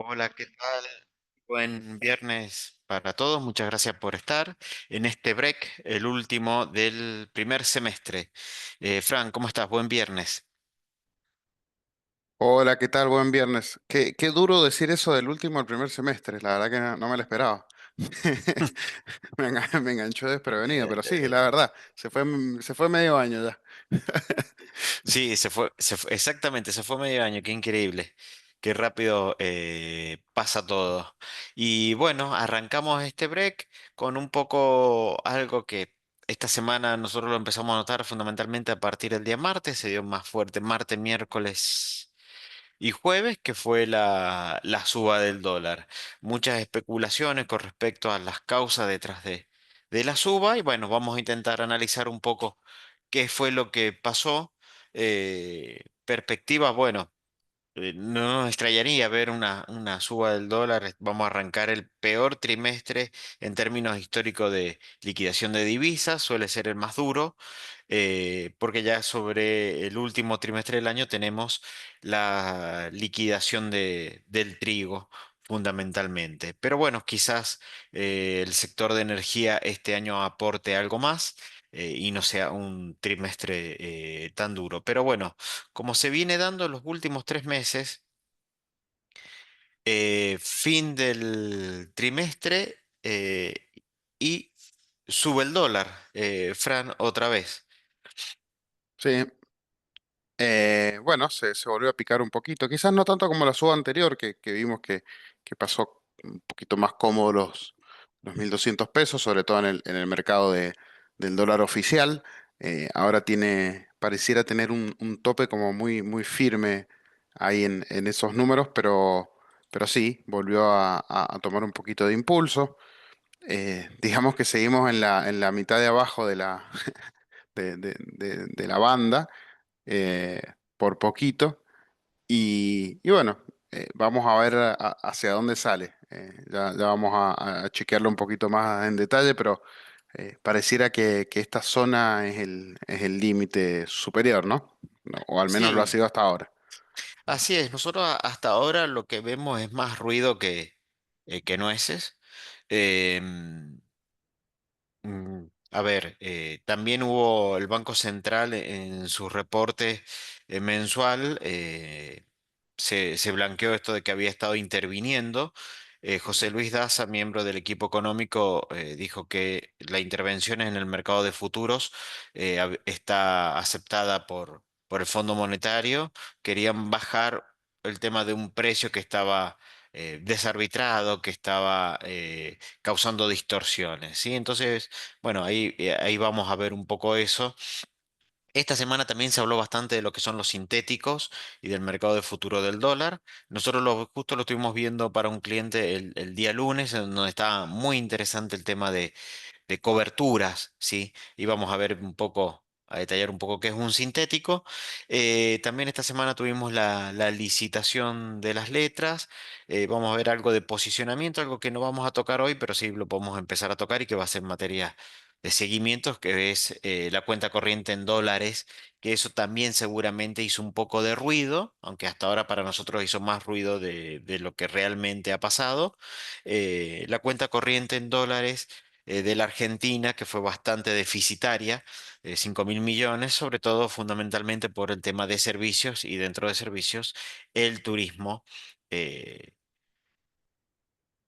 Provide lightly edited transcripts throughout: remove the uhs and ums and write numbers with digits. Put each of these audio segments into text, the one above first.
Hola, ¿qué tal? Buen viernes para todos. Muchas gracias por estar en este break, el último del primer semestre. Fran, ¿cómo estás? Buen viernes. Hola, ¿qué tal? Buen viernes. Qué duro decir eso del último del primer semestre. La verdad que no me lo esperaba. Me enganchó desprevenido, pero sí, la verdad, se fue medio año ya. Sí, exactamente, se fue medio año, qué increíble, qué rápido pasa todo. Y bueno, arrancamos este break con un poco algo que esta semana nosotros lo empezamos a notar fundamentalmente a partir del día martes, se dio más fuerte martes, miércoles y jueves, que fue la suba del dólar. Muchas especulaciones con respecto a las causas detrás de la suba y bueno, vamos a intentar analizar un poco qué fue lo que pasó. Perspectivas, bueno. No nos extrañaría ver una suba del dólar. Vamos a arrancar el peor trimestre en términos históricos de liquidación de divisas. Suele ser el más duro, porque ya sobre el último trimestre del año tenemos la liquidación del trigo fundamentalmente. Pero bueno, quizás el sector de energía este año aporte algo más. Y no sea un trimestre tan duro. Pero bueno, como se viene dando en los últimos 3 meses, fin del trimestre y sube el dólar, Fran, otra vez. Sí, bueno, se volvió a picar un poquito. Quizás no tanto como la suba anterior, que vimos que pasó un poquito más cómodo los 1.200 pesos, sobre todo en el mercado del dólar oficial. Ahora pareciera tener un tope como muy firme ahí en esos números, pero sí, volvió a tomar un poquito de impulso. Digamos que seguimos en la mitad de abajo de la banda, eh, por poquito. Y bueno, vamos a ver hacia dónde sale. Ya vamos a chequearlo un poquito más en detalle, pero pareciera que esta zona es el límite superior, ¿no? O al menos lo ha Sí, sido hasta ahora. así es. Nosotros hasta ahora lo que vemos es más ruido que nueces. Em, a ver, también hubo el Banco Central en su reporte mensual, se blanqueó esto de que había estado interviniendo. José Luis Daza, miembro del equipo económico, dijo que la intervención en el mercado de futuros está aceptada por el Fondo Monetario. Querían bajar el tema de un precio que estaba desarbitrado, que estaba causando distorsiones, ¿sí? Entonces, bueno, ahí vamos a ver un poco eso. Esta semana también se habló bastante de lo que son los sintéticos y del mercado de futuro del dólar. Nosotros justo lo estuvimos viendo para un cliente el día lunes, en donde estaba muy interesante el tema de coberturas, ¿sí? Y vamos a ver un poco, a detallar un poco qué es un sintético. También esta semana tuvimos la licitación de las letras. Vamos a ver algo de posicionamiento, algo que no vamos a tocar hoy, pero sí lo podemos empezar a tocar y que va a ser materia de seguimientos, que es la cuenta corriente en dólares, que eso también seguramente hizo un poco de ruido, aunque hasta ahora para nosotros hizo más ruido de lo que realmente ha pasado. La cuenta corriente en dólares de la Argentina, que fue bastante deficitaria, 5.000 millones, sobre todo fundamentalmente por el tema de servicios y dentro de servicios el turismo eh,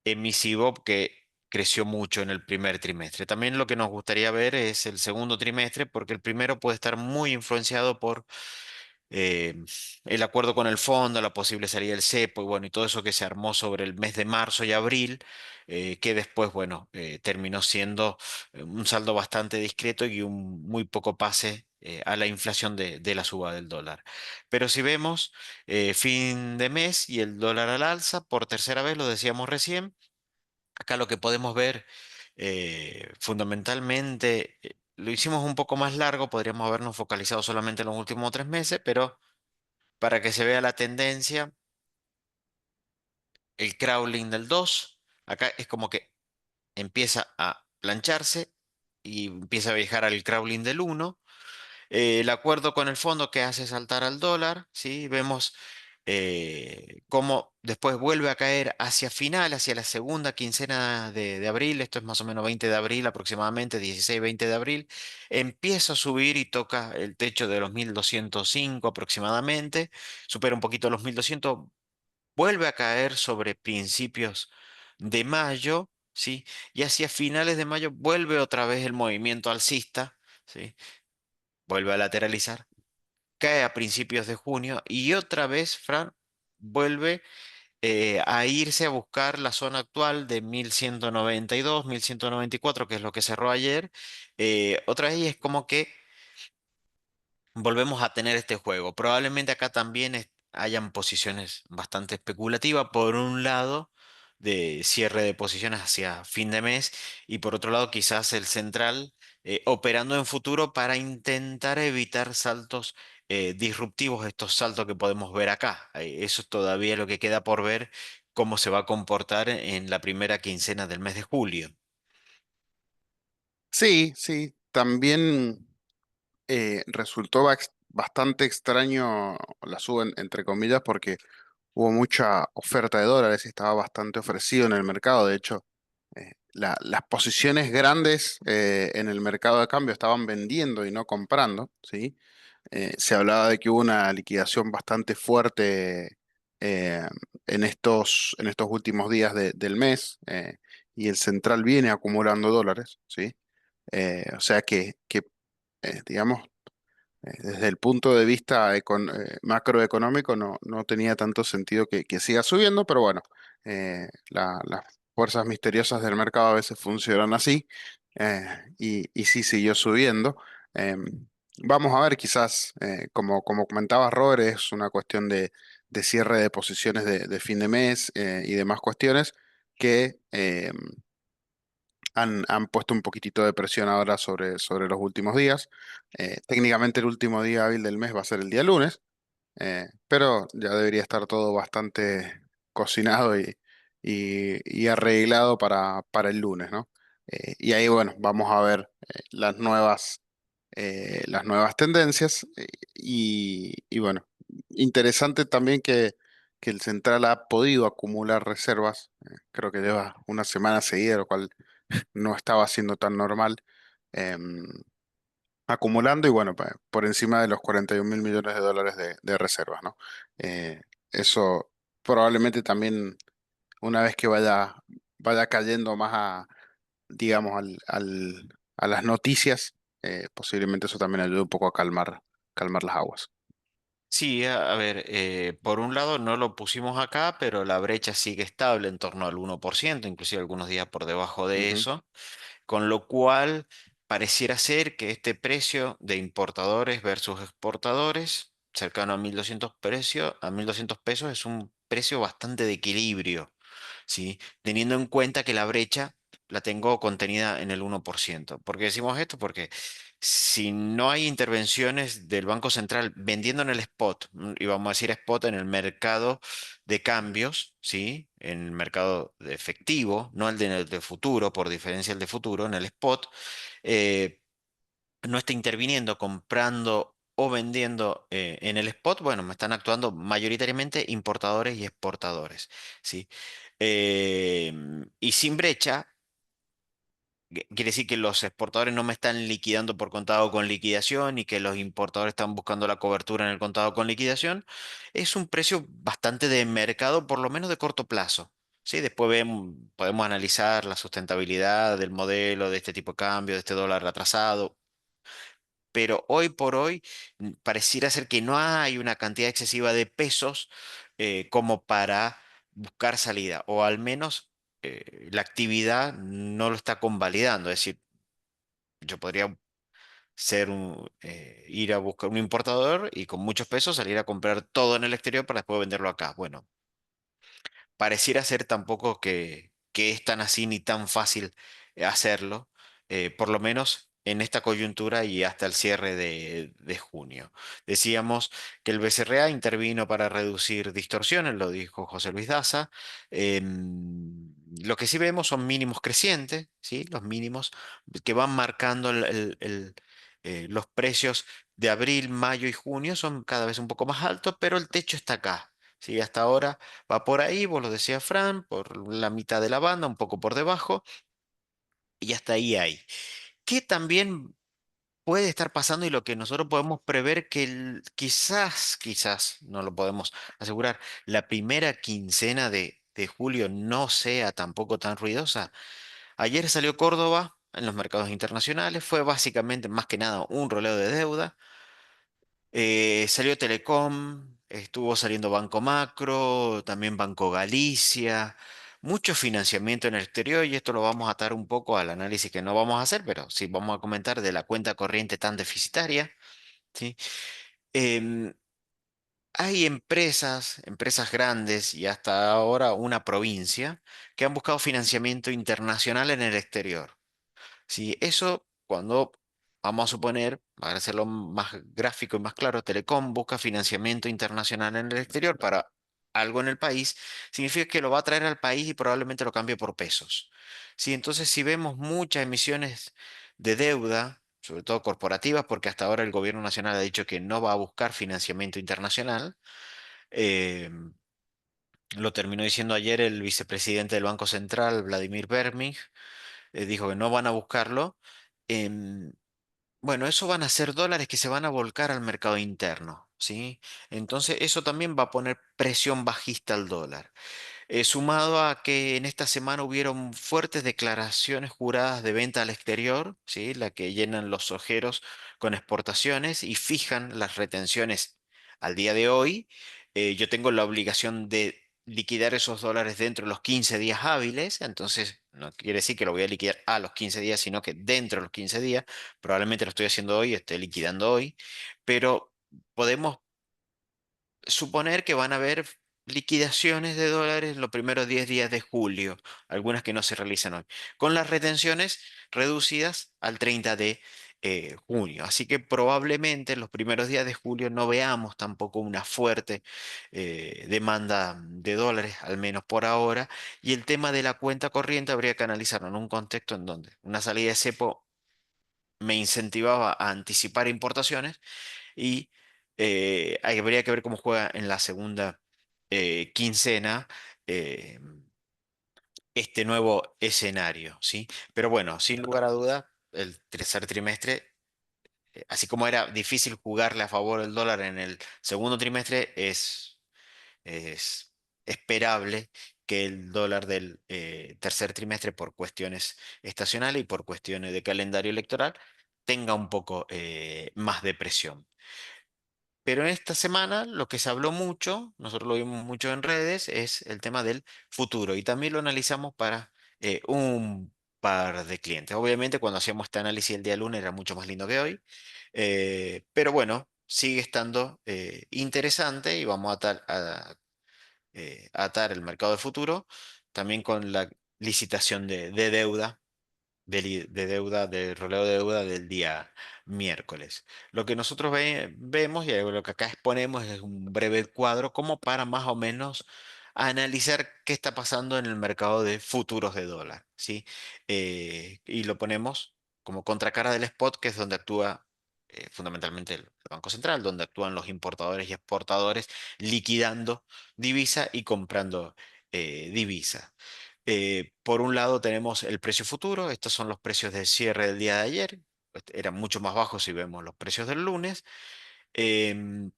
emisivo que creció mucho en el primer trimestre. También lo que nos gustaría ver es el segundo trimestre, porque el primero puede estar muy influenciado por eh, el acuerdo con el fondo, la posible salida del cepo y bueno, y todo eso que se armó sobre el mes de marzo y abril, que después, bueno, terminó siendo un saldo bastante discreto y un muy poco pase a la inflación de la suba del dólar. Pero si vemos fin de mes y el dólar al alza, por tercera vez, lo decíamos recién, acá lo que podemos ver fundamentalmente, lo hicimos un poco más largo, podríamos habernos focalizado solamente en los últimos 3 meses, pero para que se vea la tendencia, el crawling del 2 acá es como que empieza a plancharse y empieza a viajar al crawling del 1. El acuerdo con el fondo que hace saltar al dólar, ¿sí? Vemos cómo después vuelve a caer hacia final, hacia la segunda quincena de abril, esto es más o menos 20 de abril aproximadamente, 16-20 de abril, empieza a subir y toca el techo de los 1205 aproximadamente, supera un poquito los 1200, vuelve a caer sobre principios de mayo, ¿sí? Y hacia finales de mayo vuelve otra vez el movimiento alcista, ¿sí? Vuelve a lateralizar, cae a principios de junio y otra vez, Fran, vuelve a irse a buscar la zona actual de 1192, 1194, que es lo que cerró ayer. Otra vez y es como que volvemos a tener este juego. Probablemente acá también hayan posiciones bastante especulativas. Por un lado, de cierre de posiciones hacia fin de mes y por otro lado, quizás el central operando en futuro para intentar evitar saltos disruptivos, estos saltos que podemos ver acá. Eso es todavía lo que queda por ver cómo se va a comportar en la primera quincena del mes de julio. Sí, sí, también resultó bastante extraño la suba, entre comillas, porque hubo mucha oferta de dólares y estaba bastante ofrecido en el mercado. De hecho, las posiciones grandes en el mercado de cambio estaban vendiendo y no comprando, ¿sí? Se hablaba de que hubo una liquidación bastante fuerte eh, en estos últimos días del mes y el central viene acumulando dólares, ¿sí? O sea digamos, desde el punto de vista macroeconómico no tenía tanto sentido que siga subiendo, pero bueno, las fuerzas misteriosas del mercado a veces funcionan así y sí siguió subiendo. Vamos a ver, quizás, como comentaba Robert, es una cuestión de cierre de posiciones de fin de mes y demás cuestiones que han puesto un poquitito de presión ahora sobre los últimos días. Técnicamente el último día hábil del mes va a ser el día lunes, pero ya debería estar todo bastante cocinado y arreglado para el lunes, ¿no? Y ahí, bueno, vamos a ver las nuevas tendencias y bueno, interesante también que el Central ha podido acumular reservas, creo que lleva una semana seguida, lo cual no estaba siendo tan normal, em, acumulando y bueno, por encima de los 41.000 millones de dólares de reservas, ¿no? Eh, Eso probablemente también una vez que vaya cayendo más digamos, a las noticias, posiblemente eso también ayude un poco a calmar las aguas. Sí, a ver, por un lado no lo pusimos acá, pero la brecha sigue estable en torno al 1%, inclusive algunos días por debajo de Ujú. eso, con lo cual pareciera ser que este precio de importadores versus exportadores, cercano a 1.200 pesos, es un precio bastante de equilibrio. ¿Sí? Teniendo en cuenta que la brecha la tengo contenida en el 1%. ¿Por qué decimos esto? Porque si no hay intervenciones del Banco Central vendiendo en el spot, y vamos a decir spot en el mercado de cambios, ¿sí? En el mercado de efectivo, no el de futuro, por diferencia del de futuro, en el spot, eh, no está interviniendo comprando o vendiendo en el spot, bueno, me están actuando mayoritariamente importadores y exportadores, ¿sí? Y sin brecha, quiere decir que los exportadores no me están liquidando por contado con liquidación y que los importadores están buscando la cobertura en el contado con liquidación. Es un precio bastante de mercado, por lo menos de corto plazo. Sí, después podemos analizar la sustentabilidad del modelo de este tipo de cambio, de este dólar atrasado, pero hoy por hoy pareciera ser que no hay una cantidad excesiva de pesos como para buscar salida, o al menos la actividad no lo está convalidando. Es decir, yo podría ir a buscar un importador y con muchos pesos salir a comprar todo en el exterior para después venderlo acá. Bueno, pareciera ser tampoco que es tan así ni tan fácil hacerlo, por lo menos en esta coyuntura y hasta el cierre de junio. Decíamos que el BCRA intervino para reducir distorsiones, lo dijo José Luis Daza. Lo que sí vemos son mínimos crecientes, ¿sí? Los mínimos que van marcando los precios de abril, mayo y junio son cada vez un poco más altos, pero el techo está acá. ¿sí? Hasta ahora va por ahí, vos lo decías, Fran, por la mitad de la banda, un poco por debajo, y hasta ahí hay. ¿Qué también puede estar pasando y lo que nosotros podemos prever que quizás, no lo podemos asegurar, la primera quincena de julio no sea tampoco tan ruidosa? Ayer salió Córdoba en los mercados internacionales, fue básicamente más que nada un roleo de deuda. Salió Telecom, estuvo saliendo Banco Macro, también Banco Galicia, mucho financiamiento en el exterior y esto lo vamos a atar un poco al análisis que no vamos a hacer, pero sí vamos a comentar de la cuenta corriente tan deficitaria, ¿sí? Em, Hay empresas grandes y hasta ahora una provincia que han buscado financiamiento internacional en el exterior. Sí, eso cuando, vamos a suponer, para hacerlo más gráfico y más claro, Telecom busca financiamiento internacional en el exterior para algo en el país, significa que lo va a traer al país y probablemente lo cambie por pesos. Sí, entonces si vemos muchas emisiones de deuda, sobre todo corporativas, porque hasta ahora el gobierno nacional ha dicho que no va a buscar financiamiento internacional, eh, lo terminó diciendo ayer el vicepresidente del Banco Central, Vladimir Berming, dijo que no van a buscarlo. em, bueno, eso van a ser dólares que se van a volcar al mercado interno, ¿sí? Entonces, eso también va a poner presión bajista al dólar. Sumado a que en esta semana hubieron fuertes declaraciones juradas de venta al exterior, ¿sí? La que llenan los ojeros con exportaciones y fijan las retenciones al día de hoy. Yo tengo la obligación de liquidar esos dólares dentro de los 15 días hábiles, entonces no quiere decir que lo voy a liquidar a los 15 días, sino que dentro de los 15 días, probablemente lo estoy haciendo hoy, esté liquidando hoy, pero podemos suponer que van a haber liquidaciones de dólares los primeros 10 días de julio, algunas que no se realizan hoy, con las retenciones reducidas al 30 de junio. Así que probablemente en los primeros días de julio no veamos tampoco una fuerte demanda de dólares, al menos por ahora. Y el tema de la cuenta corriente habría que analizarlo en un contexto en donde una salida de cepo me incentivaba a anticipar importaciones y habría que ver cómo juega en la segunda quincena eh, este nuevo escenario, ¿sí? Pero bueno, sin lugar a duda, el tercer trimestre, así como era difícil jugarle a favor del dólar en el segundo trimestre, es esperable que el dólar del tercer trimestre, por cuestiones estacionales y por cuestiones de calendario electoral, tenga un poco más de presión. Pero en esta semana lo que se habló mucho, nosotros lo vimos mucho en redes, es el tema del futuro y también lo analizamos para un par de clientes. Obviamente cuando hacíamos este análisis el día lunes era mucho más lindo que hoy, pero bueno, sigue estando interesante y vamos a atar el mercado de futuro también con la licitación de deuda de deuda, de roleo de deuda del día miércoles. Lo que nosotros vemos y lo que acá exponemos es un breve cuadro como para más o menos analizar qué está pasando en el mercado de futuros de dólar, ¿sí? Y lo ponemos como contracara del spot, que es donde actúa fundamentalmente el Banco Central, donde actúan los importadores y exportadores liquidando divisa y comprando divisa. Por un lado tenemos el precio futuro, estos son los precios del cierre del día de ayer, eran mucho más bajos si vemos los precios del lunes, em,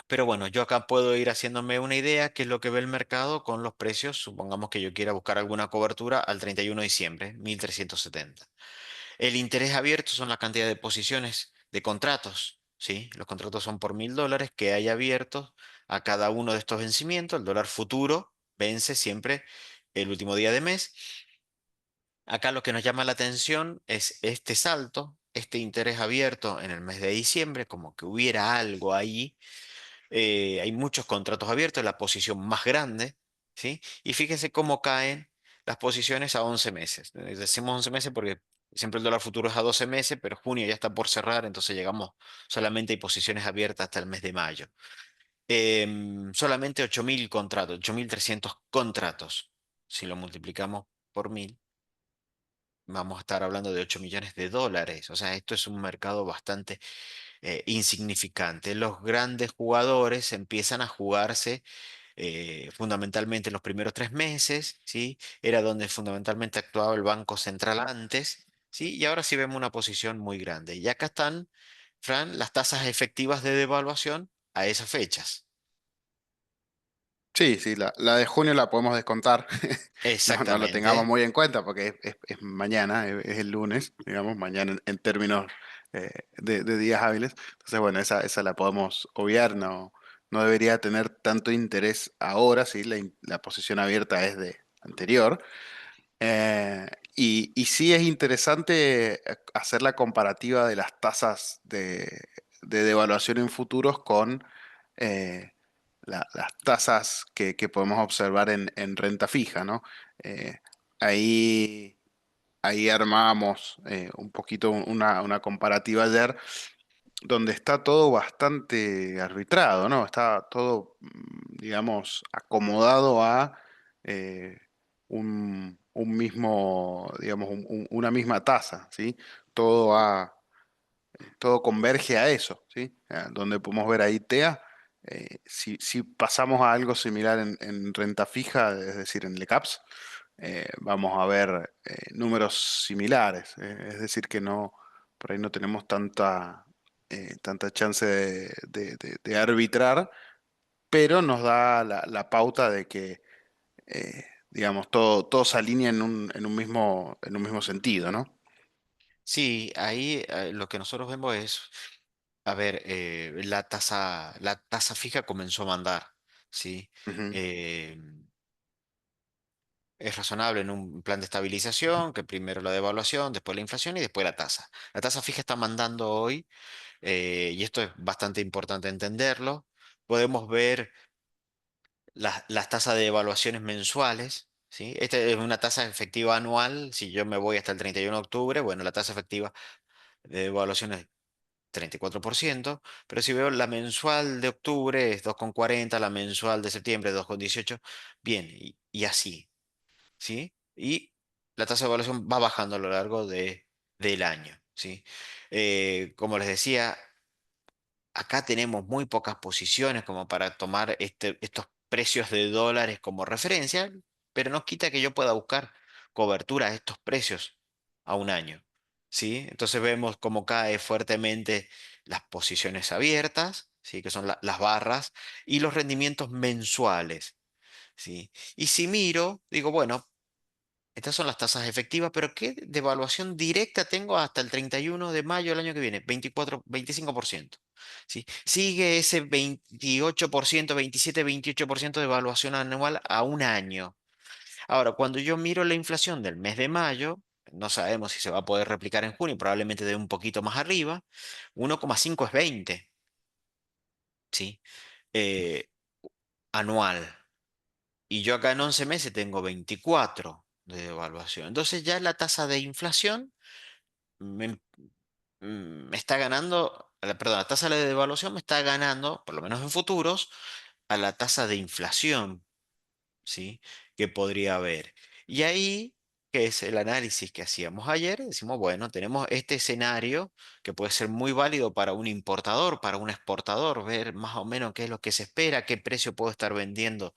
pero bueno, yo acá puedo ir haciéndome una idea qué es lo que ve el mercado con los precios, supongamos que yo quiera buscar alguna cobertura al 31 de diciembre, 1370. El interés abierto son la cantidad de posiciones de contratos, ¿sí? Los contratos son por $1000 que hay abiertos a cada uno de estos vencimientos, el dólar futuro vence siempre el último día de mes. Acá lo que nos llama la atención es este salto, este interés abierto en el mes de diciembre, como que hubiera algo ahí. Hay muchos contratos abiertos, la posición más grande, ¿sí? Y fíjense cómo caen las posiciones a 11 meses. Decimos 11 meses porque siempre el dólar futuro es a 12 meses, pero junio ya está por cerrar, entonces llegamos, solamente hay posiciones abiertas hasta el mes de mayo. Solamente 8000 contratos, 8300 contratos. Si lo multiplicamos por 1000 vamos a estar hablando de 8 millones de dólares. O sea, esto es un mercado bastante insignificante. Los grandes jugadores empiezan a jugarse. fundamentalmente en los primeros 3 meses, ¿sí? Era donde fundamentalmente actuaba el Banco Central antes, ¿sí? Y ahora sí vemos una posición muy grande. Y acá están, Fran, las tasas efectivas de devaluación a esas fechas. Sí, sí, la de junio la podemos descontar. No lo tengamos Exactamente. muy en cuenta porque es mañana, es el lunes, digamos, mañana en términos de días hábiles. Entonces, bueno, esa la podemos obviar, no debería tener tanto interés ahora, sí, la posición abierta es de anterior. Eh, y sí es interesante hacer la comparativa de las tasas de devaluación en futuros con las tasas que podemos observar en renta fija, ¿no? Eh, ahí, ahí armamos un poquito una comparativa ayer donde está todo bastante arbitrado, ¿no? Está todo, digamos, acomodado a eh, un mismo, digamos, una misma tasa, ¿sí? Todo todo converge a eso, ¿sí? Donde podemos ver ahí TEA, si pasamos a algo similar en renta fija, es decir, en LECAPS, vamos a ver números similares, es decir, que no, por ahí no tenemos tanta chance de arbitrar, pero nos da la pauta de que, digamos, todo se alinea en un mismo sentido, ¿no? Sí, ahí lo que nosotros vemos es, a ver, la tasa fija comenzó a mandar, ¿sí? Ujú, Eh, es razonable en un plan de estabilización, que primero la devaluación, después la inflación y después la tasa. La tasa fija está mandando hoy, y esto es bastante importante entenderlo. Podemos ver las tasas de evaluaciones mensuales, ¿sí? Esta es una tasa efectiva anual. Si yo me voy hasta el 31 de octubre, bueno, la tasa efectiva de evaluación es 34%, pero si veo la mensual de octubre es 2,40, la mensual de septiembre es 2,18, bien, y así, ¿sí? Y la tasa de evaluación va bajando a lo largo del año, ¿sí? Como les decía, acá tenemos muy pocas posiciones como para tomar estos precios de dólares como referencia, pero no quita que yo pueda buscar cobertura a estos precios a un año, ¿sí? Entonces vemos cómo cae fuertemente las posiciones abiertas, ¿sí? Que son las barras, y los rendimientos mensuales, ¿sí? Y si miro, digo, bueno, estas son las tasas efectivas, pero ¿qué devaluación directa tengo hasta el 31 de mayo del año que viene? 24, 25%. ¿Sí? Sigue ese 28%, 27, 28% de evaluación anual a un año. Ahora, cuando yo miro la inflación del mes de mayo, no sabemos si se va a poder replicar en junio, probablemente de un poquito más arriba, 1,5 es 20, ¿sí? Eh, anual. Y yo acá en 11 meses tengo 24 de devaluación. Entonces ya la tasa de inflación me, me está ganando, perdón, la tasa de devaluación me está ganando, por lo menos en futuros, a la tasa de inflación, ¿sí? Que podría haber. Y ahí, que es el análisis que hacíamos ayer, decimos, bueno, tenemos este escenario que puede ser muy válido para un importador, para un exportador, ver más o menos qué es lo que se espera, qué precio puedo estar vendiendo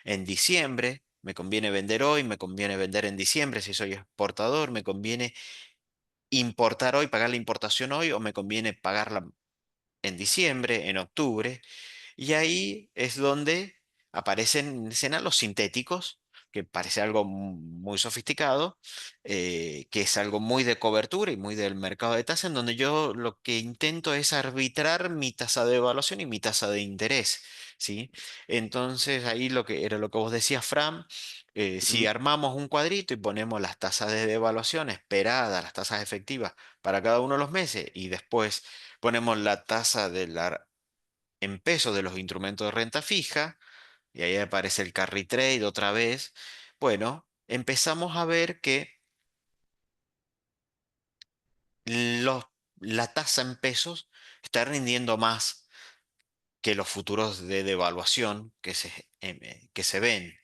en diciembre. Me conviene vender hoy, me conviene vender en diciembre si soy exportador, me conviene importar hoy, pagar la importación hoy o me conviene pagarla en diciembre, en octubre. Y ahí es donde aparecen en escena los sintéticos, que parece algo muy sofisticado, que es algo muy de cobertura y muy del mercado de tasa, en donde yo lo que intento es arbitrar mi tasa de evaluación y mi tasa de interés, ¿sí? Entonces ahí lo que era lo que vos decías, Fran, si ujú. armamos un cuadrito y ponemos las tasas de devaluación esperadas, las tasas efectivas para cada uno de los meses y después ponemos la tasa en pesos de los instrumentos de renta fija, y ahí aparece el carry trade otra vez. Bueno, empezamos a ver que los, la tasa en pesos está rindiendo más que los futuros de devaluación que se ven.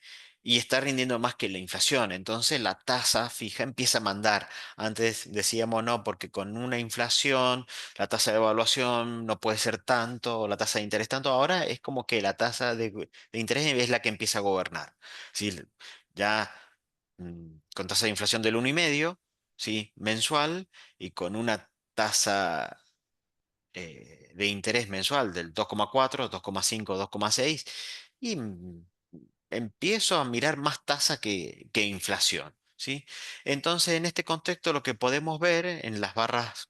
y está rindiendo más que la inflación. Entonces la tasa fija empieza a mandar. Antes decíamos no, porque con una inflación la tasa de evaluación no puede ser tanto, o la tasa de interés tanto. Ahora es como que la tasa de interés es la que empieza a gobernar. ¿Sí? Ya con tasa de inflación del 1,5, ¿sí? Mensual, y con una tasa de interés mensual del 2,4, 2,5, 2,6, y empiezo a mirar más tasa que inflación, ¿sí? Entonces, en este contexto, lo que podemos ver en las barras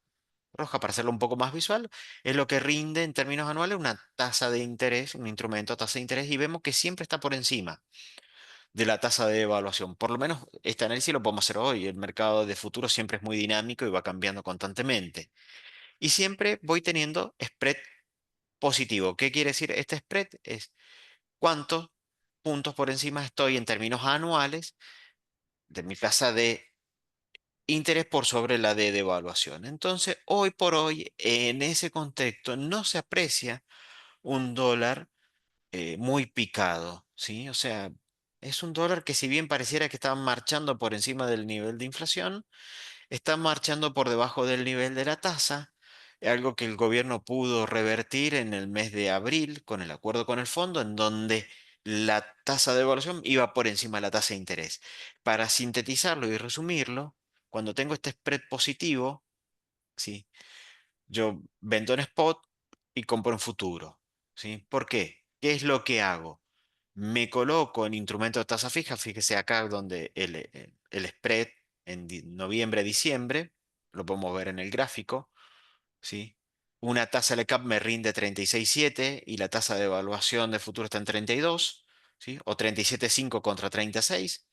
rojas, para hacerlo un poco más visual, es lo que rinde en términos anuales una tasa de interés, un instrumento a tasa de interés, y vemos que siempre está por encima de la tasa de evaluación. Por lo menos este análisis lo podemos hacer hoy. El mercado de futuros siempre es muy dinámico y va cambiando constantemente. Y siempre voy teniendo spread positivo. ¿Qué quiere decir? Este spread es cuántos puntos por encima estoy en términos anuales de mi tasa de interés por sobre la de devaluación. Entonces, hoy por hoy, en ese contexto, no se aprecia un dólar muy picado, ¿sí? O sea, es un dólar que si bien pareciera que está marchando por encima del nivel de inflación, está marchando por debajo del nivel de la tasa, algo que el gobierno pudo revertir en el mes de abril con el acuerdo con el fondo, en donde la tasa de evaluación iba por encima de la tasa de interés. Para sintetizarlo y resumirlo, cuando tengo este spread positivo, ¿sí? Yo vendo en spot y compro en futuro, ¿sí? ¿Por qué? ¿Qué es lo que hago? Me coloco en instrumentos de tasa fija, fíjese acá donde el spread en noviembre, diciembre, lo podemos ver en el gráfico, ¿sí? Una tasa LCAP me rinde 36,7 y la tasa de evaluación de futuro está en 32, ¿sí? O 37,5 contra 36,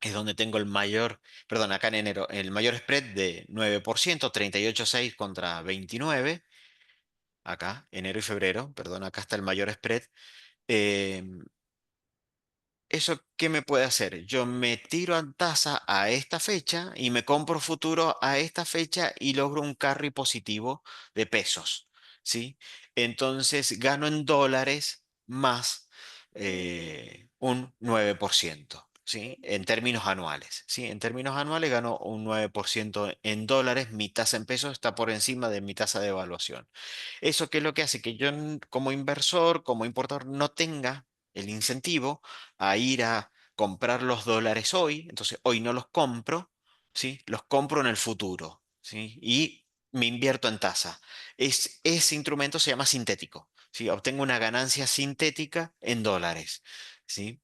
es donde tengo el mayor, perdón, acá en enero, el mayor spread de 9%, 38,6 contra 29, acá, enero y febrero, perdón, acá está el mayor spread. Em, ¿Eso qué me puede hacer? Yo me tiro a tasa a esta fecha y me compro futuro a esta fecha y logro un carry positivo de pesos, ¿sí? Entonces gano en dólares más un 9%, ¿sí? En términos anuales, ¿sí? En términos anuales gano un 9% en dólares, mi tasa en pesos está por encima de mi tasa de evaluación. ¿Eso qué es lo que hace? Que yo como inversor, como importador, no tenga el incentivo a ir a comprar los dólares hoy, entonces hoy no los compro, ¿sí? Los compro en el futuro, ¿sí? Y me invierto en tasa. Ese instrumento se llama sintético, ¿sí? Obtengo una ganancia sintética en dólares, ¿sí?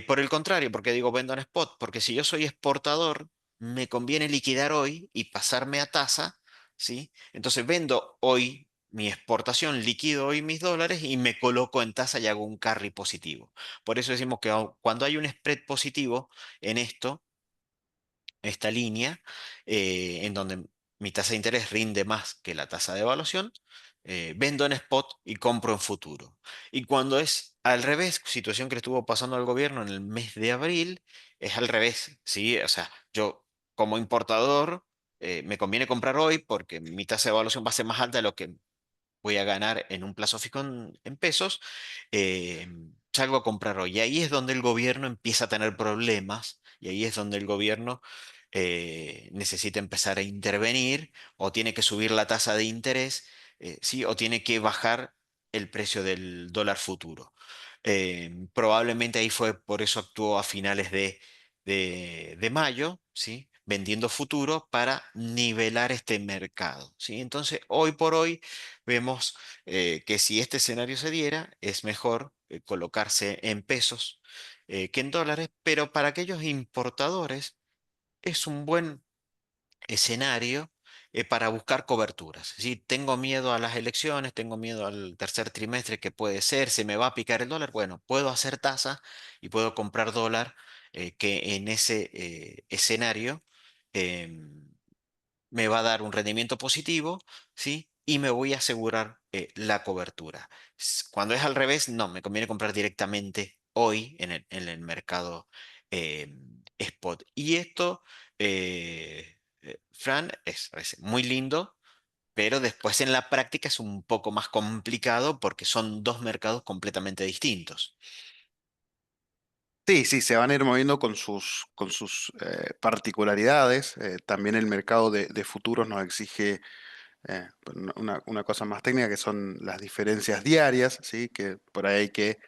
Por el contrario, porque digo vendo en spot, porque si yo soy exportador, me conviene liquidar hoy y pasarme a tasa, ¿sí? Entonces vendo hoy mi exportación, liquido hoy mis dólares y me coloco en tasa y hago un carry positivo. Por eso decimos que cuando hay un spread positivo en esto, esta línea, en donde mi tasa de interés rinde más que la tasa de evaluación, vendo en spot y compro en futuro. Y cuando es al revés, situación que le estuvo pasando al gobierno en el mes de abril, es al revés, ¿sí? O sea, yo como importador me conviene comprar hoy porque mi tasa de evaluación va a ser más alta de lo que voy a ganar en un plazo fijo en pesos, eh, salgo a comprar hoy. Y ahí es donde el gobierno empieza a tener problemas y ahí es donde el gobierno necesita empezar a intervenir o tiene que subir la tasa de interés, ¿sí? O tiene que bajar el precio del dólar futuro. Probablemente ahí fue, por eso actuó a finales de mayo, ¿sí? Vendiendo futuro para nivelar este mercado, ¿sí? Entonces, hoy por hoy vemos que si este escenario se diera, es mejor colocarse en pesos que en dólares, pero para aquellos importadores es un buen escenario para buscar coberturas. Si tengo miedo a las elecciones, tengo miedo al tercer trimestre que puede ser, se me va a picar el dólar, bueno, puedo hacer tasa y puedo comprar dólar que en ese escenario em, me va a dar un rendimiento positivo, ¿sí? Y me voy a asegurar la cobertura. Cuando es al revés, no, me conviene comprar directamente hoy en el mercado spot. Y esto, Fran, parece muy lindo, pero después en la práctica es un poco más complicado porque son dos mercados completamente distintos. Sí, sí, se van a ir moviendo con sus particularidades. También el mercado de futuros nos exige una cosa más técnica que son las diferencias diarias, ¿sí? Que por ahí hay que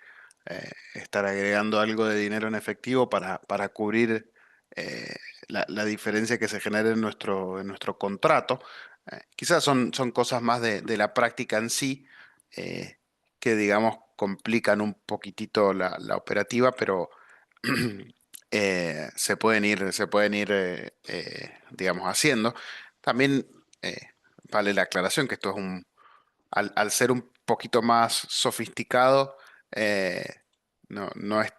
estar agregando algo de dinero en efectivo para cubrir eh, la diferencia que se genera en nuestro contrato. Quizás son cosas más de la práctica en sí, eh, que digamos complican un poquitito la operativa, pero se pueden ir digamos, haciendo. También vale la aclaración que esto es al ser un poquito más sofisticado, eh, no es,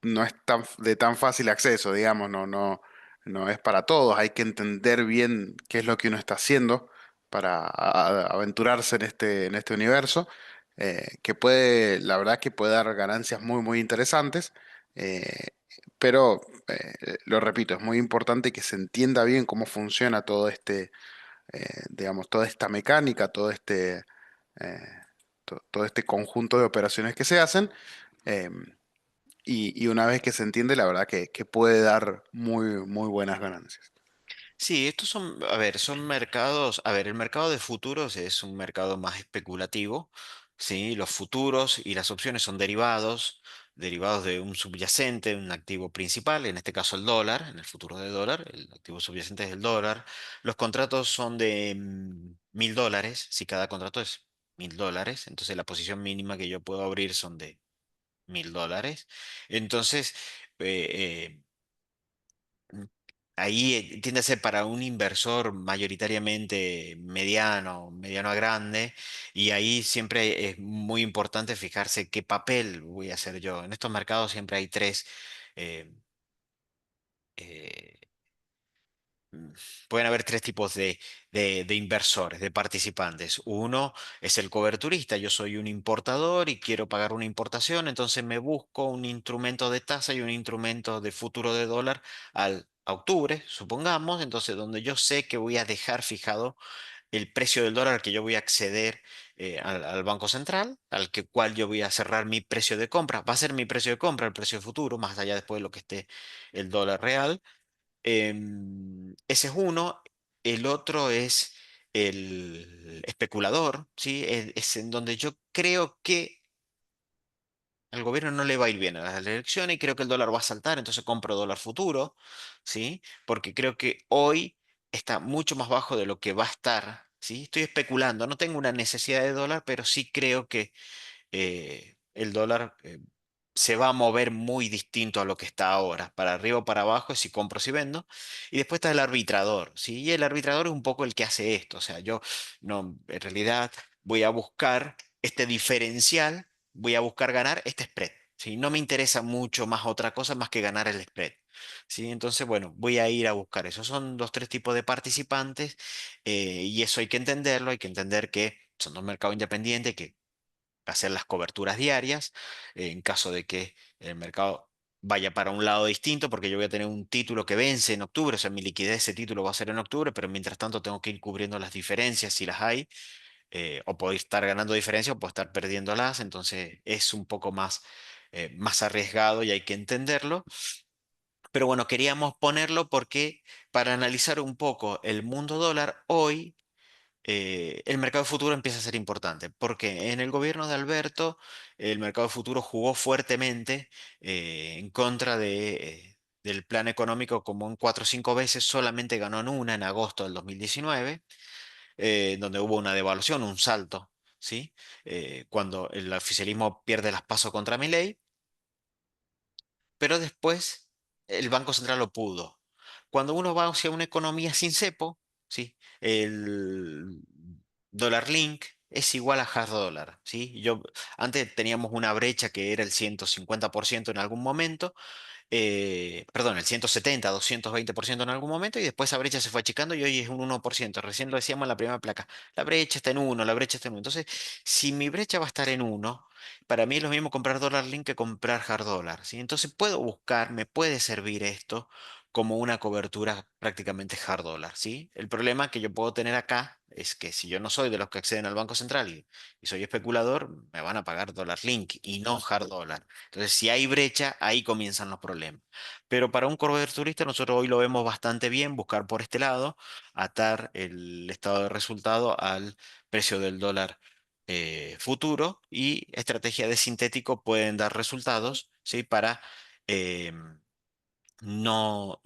no es de tan fácil acceso, digamos, no es para todos. Hay que entender bien qué es lo que uno está haciendo para aventurarse en este universo, que puede, la verdad que puede dar ganancias muy interesantes, eh, pero lo repito, es muy importante que se entienda bien cómo funciona todo digamos, toda esta mecánica, eh, todo este conjunto de operaciones que se hacen. eh, y una vez que se entiende, la verdad que puede dar muy buenas ganancias. Sí, estos son, a ver, son mercados, a ver, el mercado de futuros es un mercado más especulativo, ¿sí? Los futuros y las opciones son derivados, derivados de un subyacente, un activo principal, en este caso el dólar, en el futuro de dólar, el activo subyacente es el dólar. Los contratos son de $1.000, si cada contrato es $1.000, entonces la posición mínima que yo puedo abrir son de $1.000. Entonces, eh, ahí tiende a ser para un inversor mayoritariamente mediano, mediano a grande, y ahí siempre es muy importante fijarse qué papel voy a hacer yo. En estos mercados siempre hay tres, eh, eh, mm, pueden haber tres tipos de inversores, de participantes. Uno es el coberturista. Yo soy un importador y quiero pagar una importación, entonces me busco un instrumento de tasa y un instrumento de futuro de dólar a octubre, supongamos, entonces donde yo sé que voy a dejar fijado el precio del dólar al que yo voy a acceder al Banco Central, cual yo voy a cerrar mi precio de compra. Va a ser mi precio de compra, el precio futuro, más allá después de lo que esté el dólar real. Ese es uno. El otro es el especulador, ¿sí? Es en donde yo creo que al gobierno no le va a ir bien a las elecciones y creo que el dólar va a saltar, entonces compro dólar futuro, ¿sí? Porque creo que hoy está mucho más bajo de lo que va a estar, ¿sí? Estoy especulando, no tengo una necesidad de dólar, pero sí creo que el dólar se va a mover muy distinto a lo que está ahora, para arriba o para abajo, si compro, si vendo. Y después está el arbitrador, ¿sí? Y el arbitrador es un poco el que hace esto, o sea, yo no, en realidad voy a buscar este diferencial, voy a buscar ganar este spread, ¿sí? No me interesa mucho más otra cosa más que ganar el spread. ¿Sí? Entonces, bueno, voy a ir a buscar eso. Son los tres tipos de participantes y eso hay que entenderlo, hay que entender que son dos mercados independientes que hacer las coberturas diarias en caso de que el mercado vaya para un lado distinto, porque yo voy a tener un título que vence en octubre, o sea, mi liquidez de ese título va a ser en octubre, pero mientras tanto tengo que ir cubriendo las diferencias si las hay, o puedo estar ganando diferencias o puedo estar perdiéndolas, entonces es un poco más arriesgado y hay que entenderlo. Pero bueno, queríamos ponerlo porque para analizar un poco el mundo dólar hoy, el mercado futuro empieza a ser importante, porque en el gobierno de Alberto el mercado futuro jugó fuertemente en contra del plan económico como en 4 o 5 veces, solamente ganó en una en agosto del 2019, donde hubo una devaluación, un salto, ¿sí? Cuando el oficialismo pierde las PASO contra Milei, pero después el Banco Central lo pudo. Cuando uno va hacia una economía sin cepo, ¿sí? El dólar link es igual a hard dólar, ¿sí? Antes teníamos una brecha que era el 150% en algún momento, perdón, el 170, 220% en algún momento, y después esa brecha se fue achicando y hoy es un 1%. Recién lo decíamos en la primera placa. La brecha está en uno, la brecha está en uno. Entonces, si mi brecha va a estar en uno, para mí es lo mismo comprar dólar link que comprar hard dólar, ¿sí? Entonces puedo buscar, me puede servir esto como una cobertura prácticamente hard dólar, ¿sí? El problema que yo puedo tener acá es que si yo no soy de los que acceden al Banco Central y soy especulador, me van a pagar dólar link y no hard dólar. Entonces, si hay brecha, ahí comienzan los problemas. Pero para un coberturista, nosotros hoy lo vemos bastante bien, buscar por este lado, atar el estado de resultado al precio del dólar futuro y estrategias de sintético pueden dar resultados, ¿sí? Para no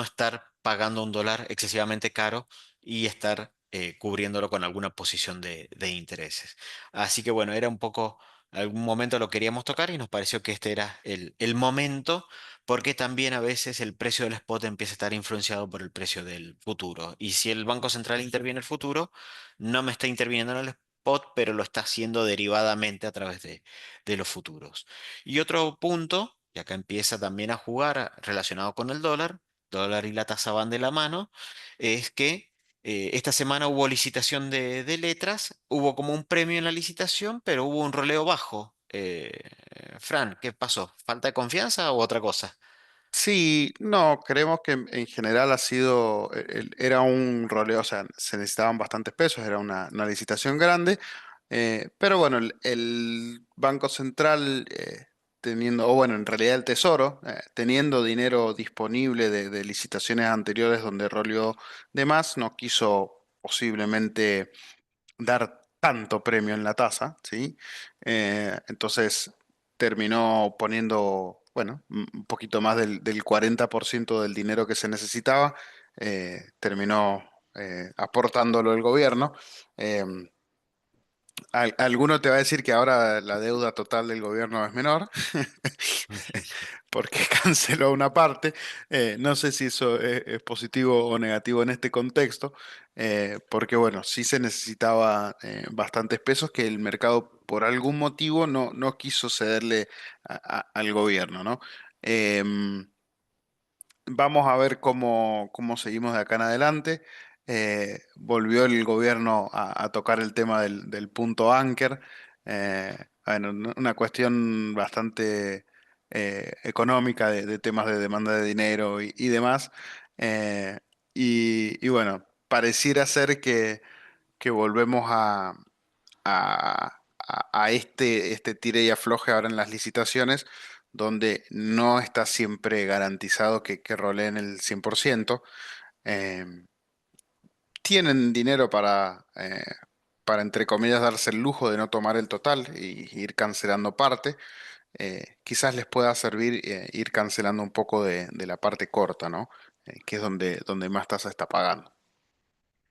estar pagando un dólar excesivamente caro y estar cubriéndolo con alguna posición de intereses. Así que bueno, era un poco, algún momento lo queríamos tocar y nos pareció que este era el momento, porque también a veces el precio del spot empieza a estar influenciado por el precio del futuro. Y si el Banco Central interviene el futuro, no me está interviniendo en el spot, pero lo está haciendo derivadamente a través de los futuros. Y otro punto, y acá empieza también a jugar relacionado con el dólar y la tasa van de la mano, es que esta semana hubo licitación de letras, hubo como un premio en la licitación, pero hubo un roleo bajo. Fran, ¿qué pasó? ¿Falta de confianza o otra cosa? Sí, no, creemos que en general ha sido, era un roleo, o sea, se necesitaban bastantes pesos, era una licitación grande, pero bueno, el Banco Central, teniendo, o bueno, en realidad el Tesoro, teniendo dinero disponible de licitaciones anteriores donde roleó de más, no quiso posiblemente dar tanto premio en la tasa, ¿sí? Entonces terminó poniendo, bueno, un poquito más del 40% del dinero que se necesitaba, terminó aportándolo el gobierno. Em, Alguno te va a decir que ahora la deuda total del gobierno es menor, porque canceló una parte. No sé si eso es positivo o negativo en este contexto, porque bueno, sí se necesitaba bastantes pesos que el mercado por algún motivo no quiso cederle al gobierno, ¿no? Em, Vamos a ver cómo seguimos de acá en adelante. Volvió el gobierno a tocar el tema del punto Anker. Bueno, una cuestión bastante económica de temas de demanda de dinero y demás. Eh, y bueno, pareciera ser que volvemos a este tire y afloje ahora en las licitaciones, donde no está siempre garantizado que roleen el 100%. Eh, Tienen dinero para, entre comillas, darse el lujo de no tomar el total y ir cancelando parte. Quizás les pueda servir ir cancelando un poco de la parte corta, ¿no? Que es donde más tasa está pagando.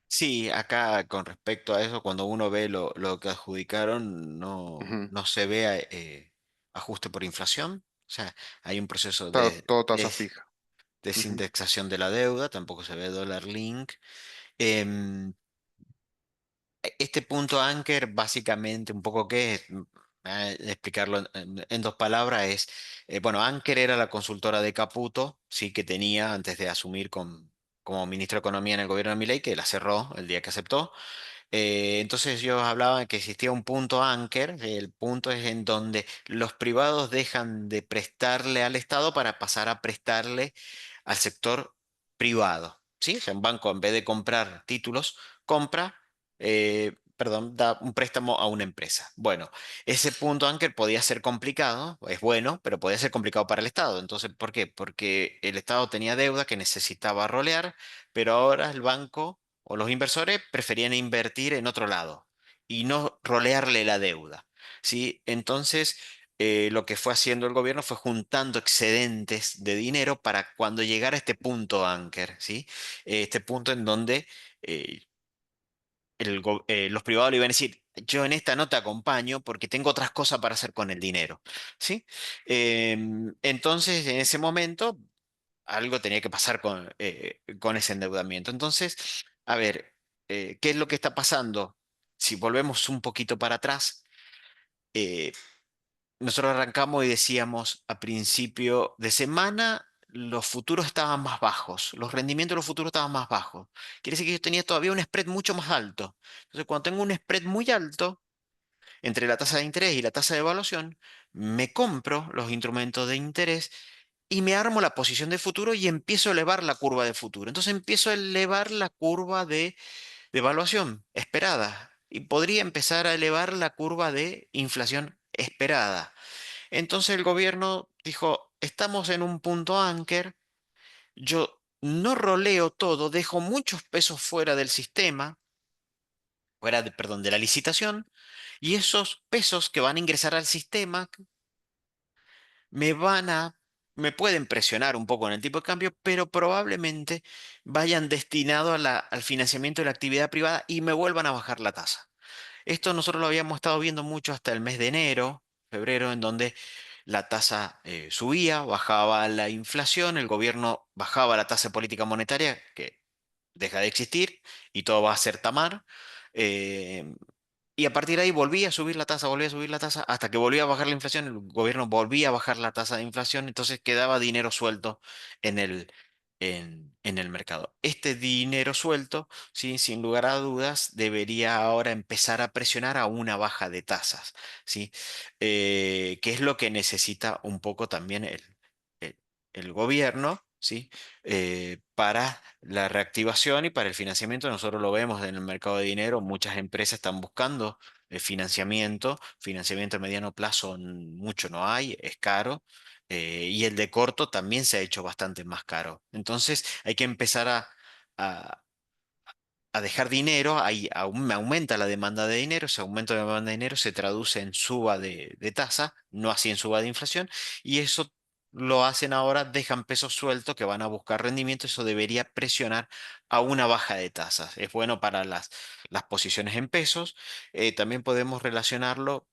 Sí, acá con respecto a eso, cuando uno ve lo que adjudicaron, Ujú. no se ve ajuste por inflación. O sea, hay un proceso Todo tasa de fija. Ujú. desindexación de la deuda, tampoco se ve dólar link. Em, este punto Anker, básicamente, un poco qué es, explicarlo en dos palabras, es, bueno, Anker era la consultora de Caputo, sí, que tenía antes de asumir como ministro de Economía en el gobierno de Milei, que la cerró el día que aceptó. Entonces yo hablaba de que existía un punto anker, el punto es en donde los privados dejan de prestarle al Estado para pasar a prestarle al sector privado, ¿sí? O sea, un banco en vez de comprar títulos, compra, perdón, da un préstamo a una empresa. Bueno, ese punto anker podía ser complicado, es bueno, pero podía ser complicado para el Estado. Entonces, ¿por qué? Porque el Estado tenía deuda que necesitaba rolear, pero ahora el banco o los inversores preferían invertir en otro lado y no rolearle la deuda, ¿sí? Entonces, lo que fue haciendo el gobierno fue juntando excedentes de dinero para cuando llegara este punto Anker, ¿sí? Este punto en donde eh, los privados le iban a decir, yo en esta no te acompaño porque tengo otras cosas para hacer con el dinero, ¿sí? Entonces, en ese momento algo tenía que pasar con ese endeudamiento. Entonces, a ver, ¿qué es lo que está pasando? Si volvemos un poquito para atrás, eh, nosotros arrancamos y decíamos a principio de semana, los futuros estaban más bajos, los rendimientos de los futuros estaban más bajos. Quiere decir que yo tenía todavía un spread mucho más alto. Entonces, cuando tengo un spread muy alto, entre la tasa de interés y la tasa de evaluación, me compro los instrumentos de interés y me armo la posición de futuro y empiezo a elevar la curva de futuro. Entonces empiezo a elevar la curva de evaluación esperada y podría empezar a elevar la curva de inflación esperada. Entonces el gobierno dijo, estamos en un punto anker, yo no roleo todo, dejo muchos pesos fuera del sistema, perdón, de la licitación, y esos pesos que van a ingresar al sistema me van a, me pueden presionar un poco en el tipo de cambio, pero probablemente vayan destinados a al financiamiento de la actividad privada y me vuelvan a bajar la tasa. Esto nosotros lo habíamos estado viendo mucho hasta el mes de enero, febrero, en donde la tasa subía, bajaba la inflación, el gobierno bajaba la tasa de política monetaria, que deja de existir, y todo va a ser tamar. eh, y a partir de ahí volvía a subir la tasa, volvía a subir la tasa, hasta que volvía a bajar la inflación, el gobierno volvía a bajar la tasa de inflación, entonces quedaba dinero suelto en en el mercado. Este dinero suelto, sí, sin lugar a dudas, debería ahora empezar a presionar a una baja de tasas, ¿sí? Que es lo que necesita un poco también el- el gobierno. ¿Sí? Para la reactivación y para el financiamiento. Nosotros lo vemos en el mercado de dinero, muchas empresas están buscando financiamiento, financiamiento a mediano plazo mucho no hay, es caro, y el de corto también se ha hecho bastante más caro. Entonces hay que empezar a, a dejar dinero, ahí aumenta la demanda de dinero, ese aumento de demanda de dinero se traduce en suba de tasa, no así en suba de inflación, y eso lo hacen ahora, dejan pesos sueltos que van a buscar rendimiento, eso debería presionar a una baja de tasas. Es bueno para las posiciones en pesos. También podemos relacionarlo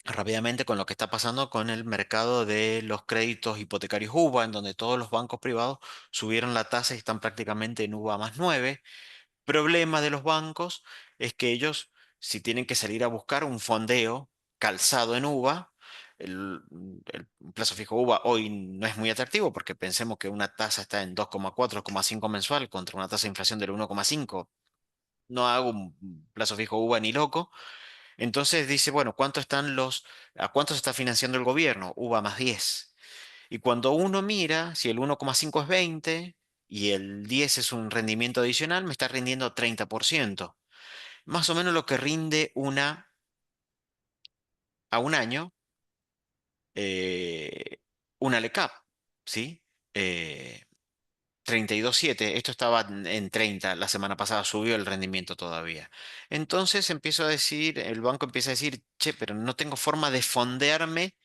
rápidamente con lo que está pasando con el mercado de los créditos hipotecarios UVA, en donde todos los bancos privados subieron la tasa y están prácticamente en UVA más 9. Problema de los bancos es que ellos, si tienen que salir a buscar un fondeo calzado en UVA, el, el plazo fijo UVA hoy no es muy atractivo porque pensemos que una tasa está en 2,4, 2,5 mensual contra una tasa de inflación del 1,5. No hago un plazo fijo UVA ni loco. Entonces dice, bueno, ¿a cuánto se está financiando el gobierno? UVA más 10. Y cuando uno mira, si el 1,5 es 20 y el 10 es un rendimiento adicional, me está rindiendo 30%. Más o menos lo que rinde a un año, eh, una LECAP, ¿sí? Eh, 32,7. Esto estaba en 30. La semana pasada subió el rendimiento todavía. Entonces empiezo a decir, el banco empieza a decir, che, pero no tengo forma de fondearme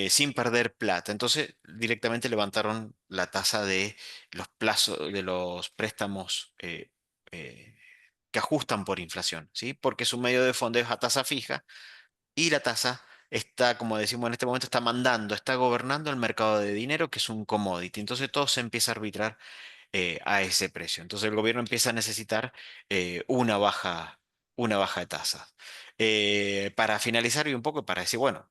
sin perder plata. Entonces directamente levantaron la tasa de los plazos de los préstamos que ajustan por inflación, ¿sí? Porque es un medio de fondeo a tasa fija y la tasa está, como decimos en este momento, está mandando, está gobernando el mercado de dinero, que es un commodity. Entonces todo se empieza a arbitrar a ese precio. Entonces el gobierno empieza a necesitar una baja de tasas. Para finalizar y un poco para decir, bueno,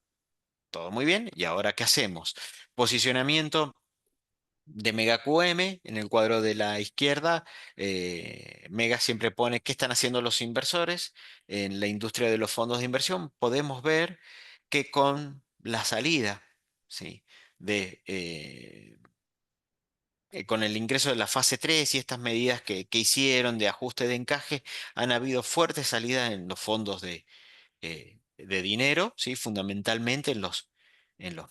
todo muy bien, ¿y ahora qué hacemos? Posicionamiento de Mega QM en el cuadro de la izquierda. Mega siempre pone qué están haciendo los inversores en la industria de los fondos de inversión. Podemos ver que con la salida, ¿sí? de, con el ingreso de la fase 3 y estas medidas que hicieron de ajuste de encaje, han habido fuertes salidas en los fondos de dinero, ¿sí? Fundamentalmente en los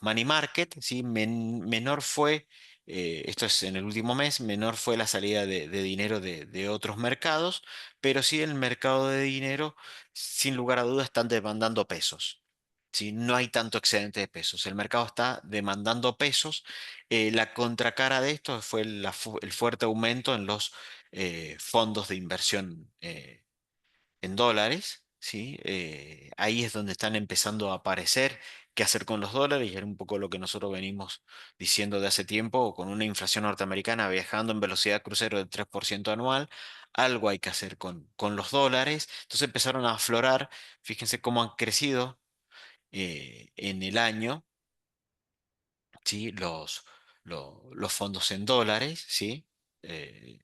money market, ¿sí? Menor fue, esto es en el último mes, menor fue la salida de dinero de otros mercados, pero sí el mercado de dinero, sin lugar a dudas, están demandando pesos. ¿Sí? No hay tanto excedente de pesos. El mercado está demandando pesos. La contracara de esto fue el fuerte aumento en los fondos de inversión en dólares, ¿sí? Ahí es donde están empezando a aparecer qué hacer con los dólares, y era un poco lo que nosotros venimos diciendo de hace tiempo, con una inflación norteamericana viajando en velocidad crucero del 3% anual, algo hay que hacer con los dólares. Entonces empezaron a aflorar, fíjense cómo han crecido en el año, ¿sí? Los fondos en dólares, ¿sí? Eh,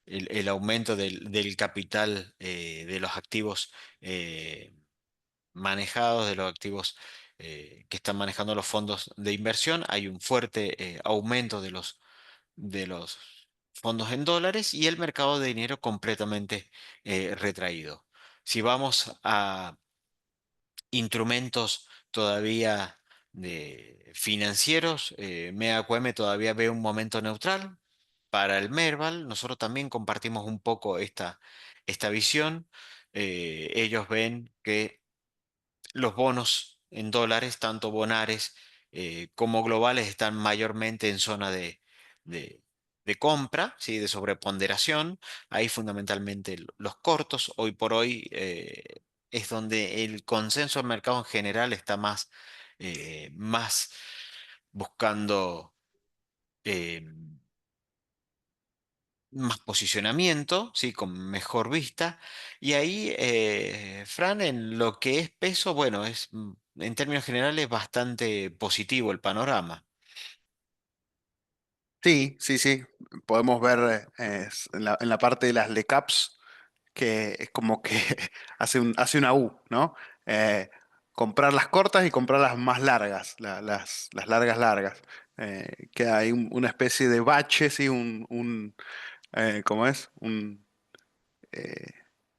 el aumento del capital de los activos eh, manejados, de los activos que están manejando los fondos de inversión, hay un fuerte aumento de los fondos en dólares y el mercado de dinero completamente retraído. Si vamos a instrumentos todavía financieros, MEAQM todavía ve un momento neutral. Para el Merval, nosotros también compartimos un poco esta visión. Ellos ven que los bonos en dólares, tanto bonares como globales, están mayormente en zona de- de compra, ¿sí? De sobreponderación. Ahí fundamentalmente los cortos, hoy por hoy, es donde el consenso del mercado en general está más buscando eh, más posicionamiento, ¿sí? Con mejor vista. Y ahí, Fran, en lo que es peso, bueno, en términos generales bastante positivo el panorama. Sí, sí, sí. Podemos ver en la parte de las LECAPs que es como que hace una U, ¿no? Eh, comprar las cortas y comprar las más largas, las largas largas. Que hay una especie de bache, sí, ¿cómo es? Eh,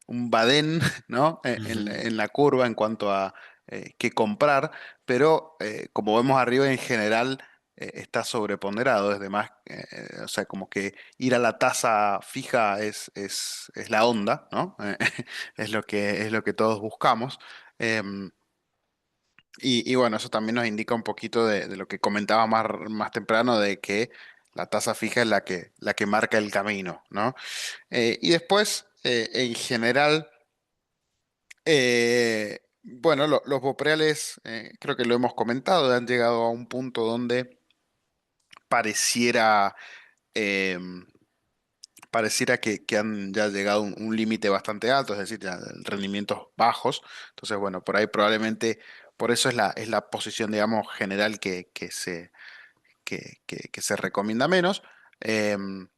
un badén, ¿no? Ujú. En la curva en cuanto a qué comprar, pero como vemos arriba en general está sobreponderado, es de más, o sea, como que ir a la tasa fija es la onda, ¿no? Es lo que todos buscamos. Em, y bueno, eso también nos indica un poquito de lo que comentaba más temprano, de que la tasa fija es la que marca el camino, ¿no? Y después, en general, bueno, los bopreales, creo que lo hemos comentado, han llegado a un punto donde pareciera, em, pareciera que han ya llegado a un límite bastante alto, es decir, ya rendimientos bajos. Entonces, bueno, por ahí probablemente, por eso es la posición, digamos, general que se recomienda menos. Em,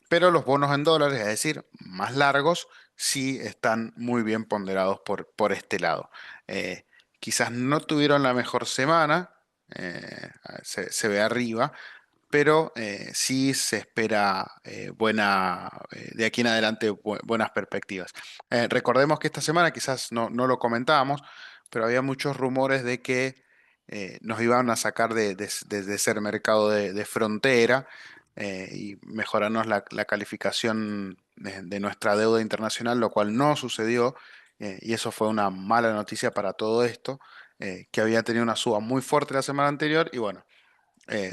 pero los bonos en dólares, es decir, más largos, sí están muy bien ponderados por este lado. Eh, Quizás no tuvieron la mejor semana, se ve arriba, pero sí se espera de aquí en adelante buenas perspectivas. Recordemos que esta semana quizás no lo comentábamos, pero había muchos rumores de que nos iban a sacar de ser mercado de frontera y mejorarnos la calificación de nuestra deuda internacional, lo cual no sucedió, y eso fue una mala noticia para todo esto, que había tenido una suba muy fuerte la semana anterior y bueno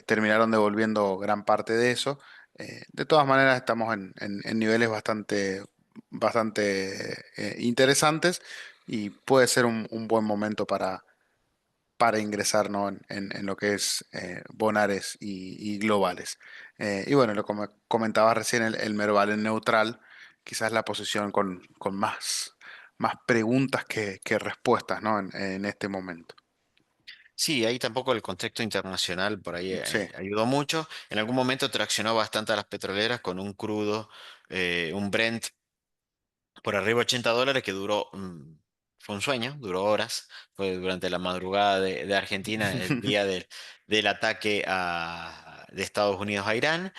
terminaron devolviendo gran parte de eso. De todas maneras, estamos en niveles bastante interesantes y puede ser un buen momento para ingresar, ¿no? En lo que es bonares y globales. Y bueno, lo como comentaba recién, el Merval en neutral, quizás la posición con más preguntas que respuestas, ¿no? En este momento. Sí, ahí tampoco el contexto internacional por ahí Sí. ayudó mucho. En algún momento traccionó bastante a las petroleras con un crudo, un Brent por arriba de $80 que duró, fue un sueño, duró horas, fue durante la madrugada de Argentina, el día del ataque de Estados Unidos a Irán,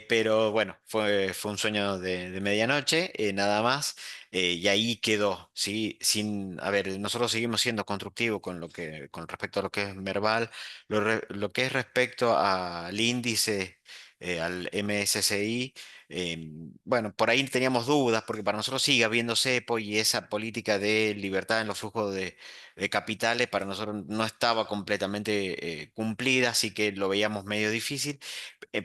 pero bueno, fue un sueño de medianoche, nada más, y ahí quedó, ¿sí? A ver, nosotros seguimos siendo constructivos con respecto a lo que es Merval, lo que es respecto al índice, al MSCI. Bueno, por ahí teníamos dudas, porque para nosotros sigue habiendo cepo y esa política de libertad en los flujos de capitales para nosotros no estaba completamente cumplida, así que lo veíamos medio difícil.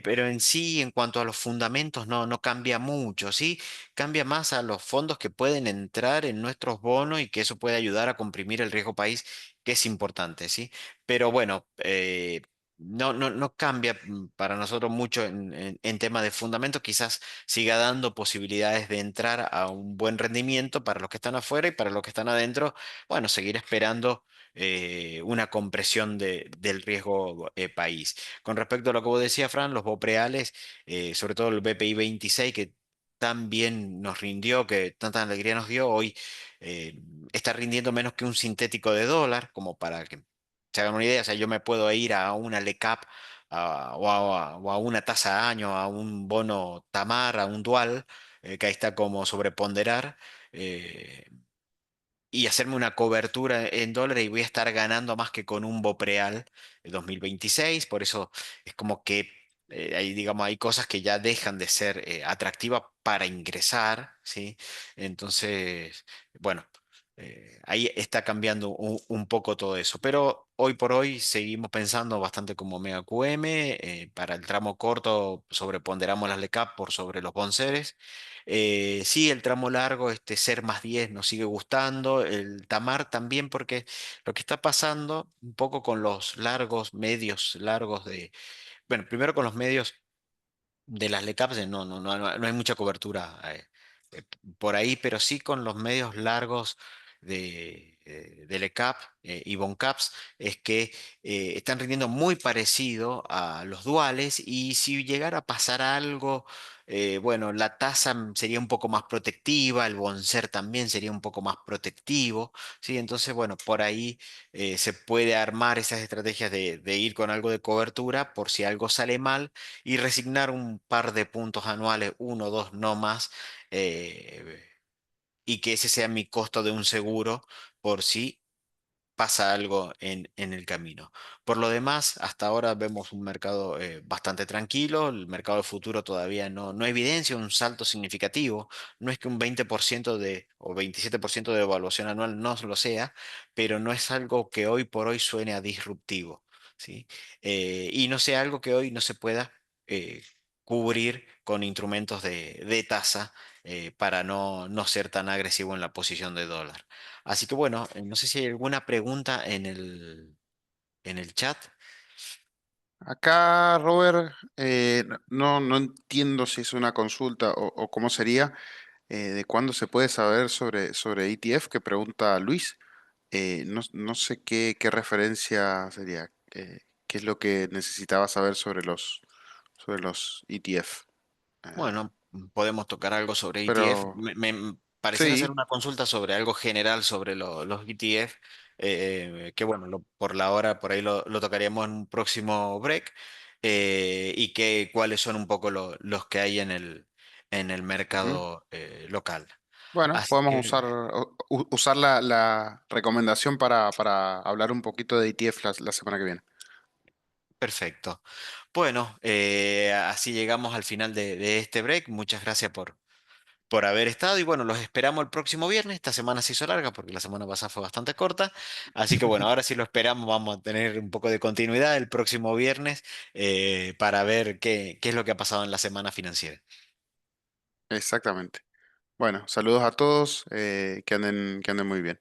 Pero en sí, en cuanto a los fundamentos, no cambia mucho, ¿sí? Cambia más a los fondos que pueden entrar en nuestros bonos y que eso puede ayudar a comprimir el riesgo país, que es importante, ¿sí? Pero bueno, no cambia para nosotros mucho en tema de fundamentos, quizás siga dando posibilidades de entrar a un buen rendimiento para los que están afuera y para los que están adentro, bueno, seguir esperando una compresión del riesgo país. Con respecto a lo que vos decías, Fran, los bopreales, sobre todo el BPI 26, que tan bien nos rindió, que tanta alegría nos dio, hoy está rindiendo menos que un sintético de dólar, como para que se hagan una idea, o sea, yo me puedo ir a una LECAP o a una tasa de año, a un bono Tamar, a un Dual, que ahí está como sobreponderar. eh, y hacerme una cobertura en dólares y voy a estar ganando más que con un Bopreal de 2026. Por eso es como que hay, digamos, hay cosas que ya dejan de ser atractivas para ingresar, ¿sí? Entonces, bueno, ahí está cambiando un poco todo eso. Pero hoy por hoy seguimos pensando bastante como Mega QM. Para el tramo corto sobreponderamos las LECAP por sobre los bonceres. Sí, el tramo largo, este ser más 10 nos sigue gustando, el Tamar también, porque lo que está pasando un poco con los largos, medios largos bueno, primero con los medios de las LECAPs, no hay mucha cobertura por ahí, pero sí con los medios largos de LECAP y BONCAPs, es que están rindiendo muy parecido a los duales y si llegara a pasar algo, bueno, la tasa sería un poco más protectiva, el BONCER también sería un poco más protectivo, ¿sí? Entonces, bueno, por ahí se puede armar esas estrategias de ir con algo de cobertura por si algo sale mal y resignar un par de puntos anuales, uno o dos, no más, eh, y que ese sea mi costo de un seguro por si pasa algo en el camino. Por lo demás, hasta ahora vemos un mercado bastante tranquilo, el mercado de futuro todavía no evidencia un salto significativo, no es que un 20% o 27% de evaluación anual no lo sea, pero no es algo que hoy por hoy suene a disruptivo, ¿sí? Y no sea algo que hoy no se pueda eh, cubrir con instrumentos de tasa para no ser tan agresivo en la posición de dólar. Así que bueno, no sé si hay alguna pregunta en el chat. Acá, Robert, no entiendo si es una consulta o cómo sería, de cuándo se puede saber sobre ETF que pregunta Luis. No sé qué referencia sería, qué es lo que necesitaba saber sobre los ETF. Eh, Bueno, podemos tocar algo sobre ETF. pero Me pareciera hacer sí, una consulta sobre algo general sobre los ETF, que bueno, por la hora por ahí lo tocaríamos en un próximo break, y cuáles son un poco los que hay en el ujú. mercado local. Bueno, Así podemos que, usar la recomendación para hablar un poquito de ETF la semana que viene. perfecto. Bueno, así llegamos al final de este break. Muchas gracias por haber estado y bueno, los esperamos el próximo viernes. Esta semana se hizo larga porque la semana pasada fue bastante corta. Así que bueno, ahora sí lo esperamos, vamos a tener un poco de continuidad el próximo viernes para ver qué es lo que ha pasado en la semana financiera. Exactamente. Bueno, saludos a todos, que anden muy bien.